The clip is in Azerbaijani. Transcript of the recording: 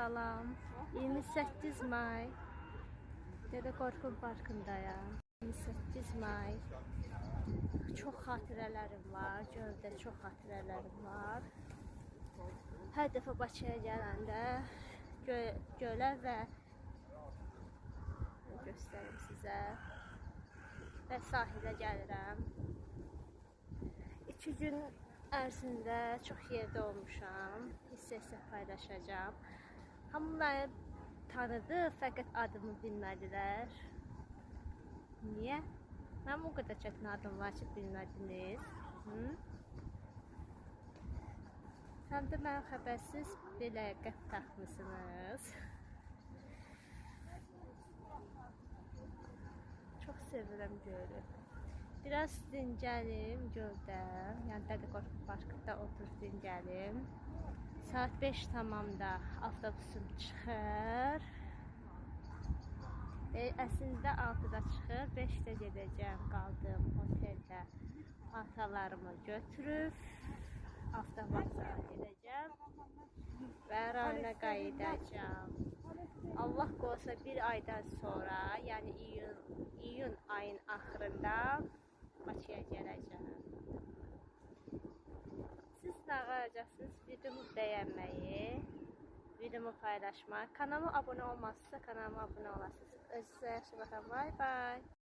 Salam. 28 may. Dede Qorqud Parkındayım. 28 may. Çox xatirələrim var. Göldə çox xatirələrim var. Hər dəfə Bakıya gələndə gölə və göstərim sizə və sahilə gəlirəm. 2 gün ərzində çox yerdə olmuşam. Hissə-hissə paylaşacağım. Hamı məni tanıdı, fəqət adımı bilmədilər. Niyə? Mənim o qədər çətin adım var ki, bilmədiniz. Həm də mənim xəbərsiz belə qət taxmısınız. Çox sevirəm gölü. Biraz dincəlim göldə, yəni Dede Qorqud Parkında oturub dincəlim. Saat 5 tamamda avtobusum çıxır. Əslində 6-da çıxır, 5-də gedəcəm qaldığım oteldə. Atalarımı götürüb avtovağzala gedəcəm və rayona qayıdacağam. Allah qoysa bir aydan sonra, yəni iyun ayın axırında Bakıya gələcəm. Siz nə edəcəksiniz? Videomu bəyənməyi, videomu paylaşmaq, kanalıma abunə olmazsa kanalıma abunə olasınız. Özünüzə yaxşı baxın. Bye bye.